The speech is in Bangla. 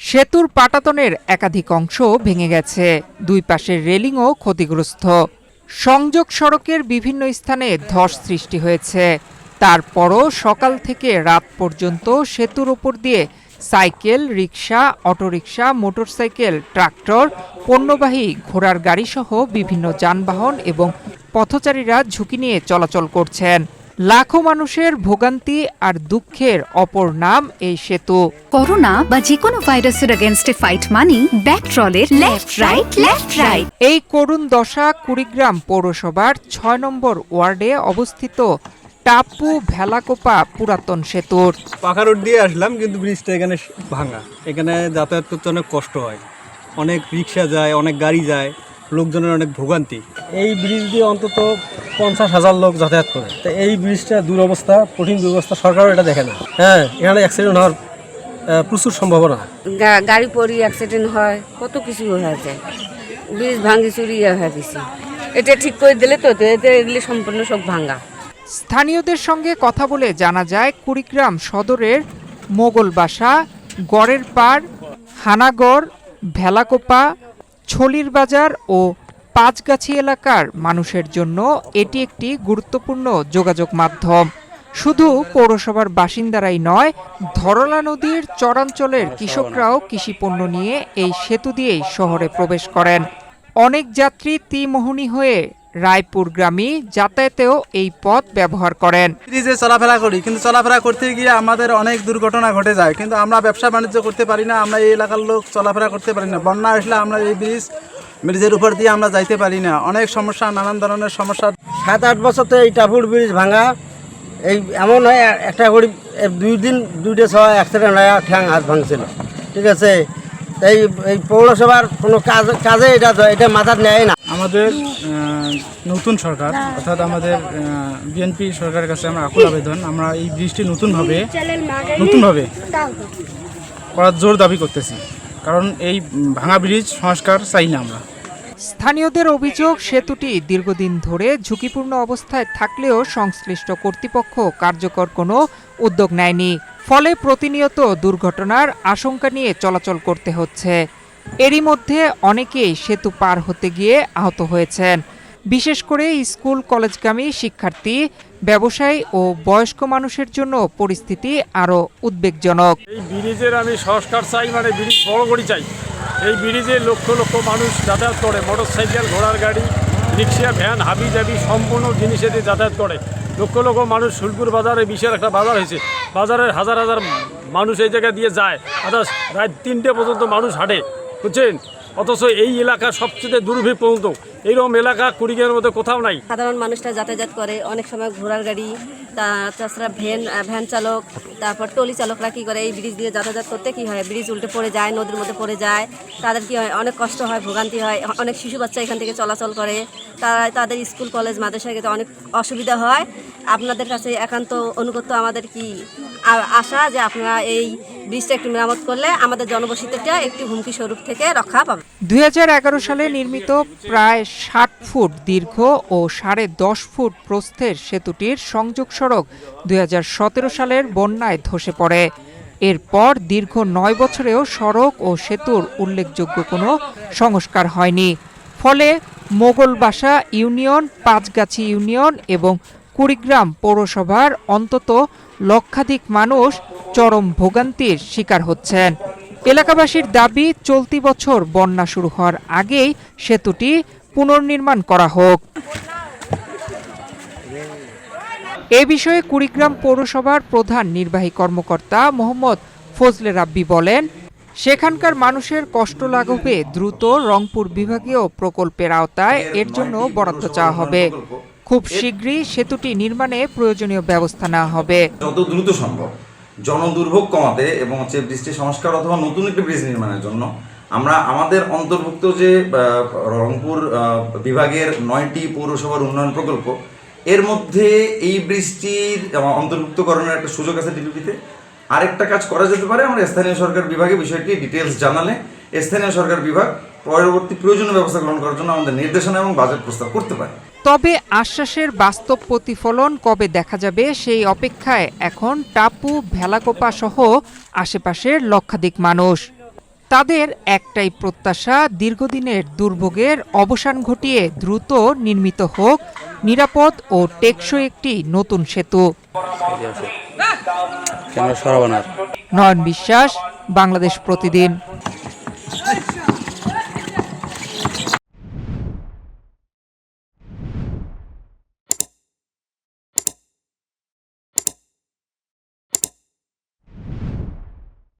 সেতুর পাটাতনের একাধিক অংশ ভেঙে গেছে, দুই পাশের রেলিংও ক্ষতিগ্রস্ত। সংযোগ সড়কের বিভিন্ন স্থানে ধস সৃষ্টি হয়েছে। তারপরও সকাল থেকে রাত পর্যন্ত সেতুর ওপর দিয়ে cycle, rickshaw, autorickshaw, motorcycle, tractor, পণ্যবাহী ঘোড়ার গাড়িসহ বিভিন্ন যানবাহন এবং পথচারীরা ঝুঁকি নিয়ে চলাচল করছেন। লাখো মানুষের ভোগান্তি আর দুঃখের অপর নাম এই সেতু। করোনা বা যে কোনো ভাইরাসের এগেইনস্টে ফাইট মানি ব্যাকট্রলের লেফট রাইট। এই করুণ দশা কুড়িগ্রাম পৌরসভার ৬ নম্বর ওয়ার্ডে অবস্থিত টাপু ভেলাকোপা পুরাতন সেতুর। পাকা রোড দিয়ে আসলাম, কিন্তু ব্রিজটা এখানে ভাঙা। এখানে যাতায়াত করতে অনেক কষ্ট হয়, অনেক রিক্সা যায়, অনেক গাড়ি যায়, লোকজনের অনেক ভোগান্তি। এই ব্রিজ দিয়ে অন্তত 50,000 লোক যাতায়াত করে। তো এই ব্রিজটা দুরবস্থা, কঠিন দুরবস্থা, সরকারও এটা দেখে না। হ্যাঁ, এখানে অ্যাক্সিডেন্ট হওয়ার প্রচুর সম্ভাবনা। গাড়ি পড়ি অ্যাক্সিডেন্ট হয়, কত কিছু হয়ে যায়। ব্রিজ ভাঙি চুরি হয়ে গেছে, এটা ঠিক করে দিলে তো এগুলি সম্পূর্ণ সব ভাঙা। স্থানীয়দের সঙ্গে কথা বলে জানা যায়, কুড়িগ্রাম সদরের মোগলবাসা, গড়ের পাড়, হানাগড়, ভেলাকোপা, ছলির বাজার ও পাঁচগাছি এলাকার মানুষের জন্য এটি একটি গুরুত্বপূর্ণ যোগাযোগ মাধ্যম। শুধু পৌরসভার বাসিন্দারাই নয়, ধরলা নদীর চরাঞ্চলের কৃষকরাও কৃষিপণ্য নিয়ে এই সেতু দিয়েই শহরে প্রবেশ করেন। অনেক যাত্রী ত্রিমোহনী হয়ে রায়পুরগামী যাতায়াতেও এই পথ ব্যবহার করেন। ব্রিজে চলাফেরা করি, কিন্তু চলাফেরা করতে গিয়ে আমাদের অনেক দুর্ঘটনা ঘটে যায়, কিন্তু আমরা ব্যবসা বাণিজ্য করতে পারি না। আমরা এই এলাকার লোক চলাফেরা করতে পারি না। বন্যা আসলে আমরা এই ব্রিজের উপর দিয়ে আমরা যাইতে পারি না। অনেক সমস্যা, নানান ধরনের সমস্যা। 7-8 বছর তো এই টাপুর ব্রিজ ভাঙা। এই এমন হয় একটা করে 2 দিন 2টা সময় অ্যাক্সিডেন্ট হয়, ঠ্যাং হাত ভাঙছিল। ঠিক আছে, এই পৌরসভার কোনো কাজে এটা মাথার নেয় না। আমাদের নতুন সরকার, অর্থাৎ আমাদের বিএনপি সরকারের কাছে আমরা আকুল আবেদন, আমরা এই ব্রিজটি নতুনভাবে করার জোর দাবি করতেছি, কারণ এই ভাঙা ব্রিজ সংস্কার চাই না আমরা। স্থানীয়দের অভিযোগ, সেতুটি দীর্ঘদিন ধরে ঝুঁকিপূর্ণ অবস্থায় থাকলেও সংশ্লিষ্ট কর্তৃপক্ষ কার্যকর কোনো উদ্যোগ নেয়নি। ফলে প্রতিনিয়ত দুর্ঘটনার আশঙ্কা নিয়ে চলাচল করতে হচ্ছে। এরই মধ্যে অনেকেই সেতু পার হতে গিয়ে আহত হয়েছেন। বিশেষ করে স্কুল কলেজগামী শিক্ষার্থী, ব্যবসায়ী ও বয়স্ক মানুষের জন্য পরিস্থিতি আরও উদ্বেগজনক। এই ব্রিজের আমি সংস্কার চাই, মানে ব্রিজ বড় করে চাই। এই ব্রিজে লক্ষ লক্ষ মানুষ যাতায়াত করে, মোটরসাইকেল, ঘোড়ার গাড়ি, রিক্সা, ভ্যান, হাবি জাবি সম্পূর্ণ জিনিসে দিয়ে যাতায়াত করে। লক্ষ লক্ষ মানুষ, শুলপুর বাজারে বিশাল একটা বাজার হয়েছে, বাজারের হাজার হাজার মানুষ এই জায়গা দিয়ে যায়, আদার্স রাত 3টে পর্যন্ত মানুষ হাঁটে, বুঝছেন। অথচ এই এলাকা সবচেয়ে দুর্ভোগ পর্যন্ত এইরকম এলাকা কুড়িগ্রামের মধ্যে কোথাও নাই। সাধারণ মানুষরা যাতায়াত করে, অনেক সময় ঘোড়ার গাড়ি, তাছাড়া ভ্যান চালক, তারপর টলি চালকরা কী করে, এই ব্রিজ দিয়ে যাতায়াত করতে কী হয়, ব্রিজ উল্টে পড়ে যায়, নদীর মধ্যে পড়ে যায়, তাদের কী হয়, অনেক কষ্ট হয়, ভোগান্তি হয়। অনেক শিশু বাচ্চা এখান থেকে চলাচল করে, তাদের স্কুল কলেজ মাদ্রাসায় গেতে অনেক অসুবিধা হয়। আপনাদের কাছে একান্ত অনুগত আমাদের কি আশা যে আপনারা এই ব্রিজটা একটু মেরামত করলে আমাদের জনবসতিটা একটি হুমকি স্বরূপ থেকে রক্ষা পাবে। 2011 সালে নির্মিত প্রায় 60 ফুট দীর্ঘ ও 10.5 ফুট প্রস্থের সেতুটির সংযোগ সড়ক 2017 সালের বন্যায় ধসে পড়ে। এরপর দীর্ঘ 9 বছরেও সড়ক ও সেতুর উল্লেখযোগ্য কোনো সংস্কার হয়নি। ফলে মোগলবাসা ইউনিয়ন, পাঁচগাছি ইউনিয়ন এবং কুড়িগ্রাম পৌরসভার অন্তত লক্ষাধিক মানুষ চরম ভোগান্তির শিকার হচ্ছেন। এলাকাবাসীর দাবি, চলতি বছর বন্যা শুরু হওয়ার আগেই সেতুটি পুনর্নির্মাণ করা হোক। এ বিষয়ে কুড়িগ্রাম পৌরসভার প্রধান নির্বাহী কর্মকর্তা মোহাম্মদ ফজলে রাব্বি বলেন, সেখানকার মানুষের কষ্ট লাঘবে দ্রুত রংপুর বিভাগীয় প্রকল্পের আওতায় এর জন্য বরাদ্দ চাওয়া হবে। খুব শীঘ্রই সেতুটি নির্মাণে প্রয়োজনীয় ব্যবস্থা নেওয়া হবে। যত দ্রুত সম্ভব জনদুর্ভোগ কমাতে এবং ব্রিজটি সংস্কার অথবা নতুন একটি ব্রিজ নির্মাণের জন্য আমরা আমাদের অন্তর্ভুক্ত যে রংপুর বিভাগের 9টি পৌরসভার উন্নয়ন প্রকল্প, এর মধ্যে এই ব্রিজটির অন্তর্ভুক্তকরণের একটা সুযোগ আছে ডিপিপিতে। আরেকটা কাজ করা যেতে পারে, আমরা স্থানীয় সরকার বিভাগে বিষয়টি ডিটেলস জানালে স্থানীয় সরকার বিভাগ পরবর্তী প্রয়োজনীয় ব্যবস্থা গ্রহণ করার জন্য আমাদের নির্দেশনা এবং বাজেট প্রস্তাব করতে পারি। তবে আশ্বাসের বাস্তব প্রতিফলন কবে দেখা যাবে সেই অপেক্ষায় এখন টাপু, ভেলাকোপা সহ আশেপাশের লক্ষাধিক মানুষ। তাদের একটাই প্রত্যাশা, দীর্ঘদিনের দুর্ভোগের অবসান ঘটিয়ে দ্রুত নির্মিত হোক নিরাপদ ও টেকসই একটি নতুন সেতু। নয়ন বিশ্বাস, বাংলাদেশ প্রতিদিন।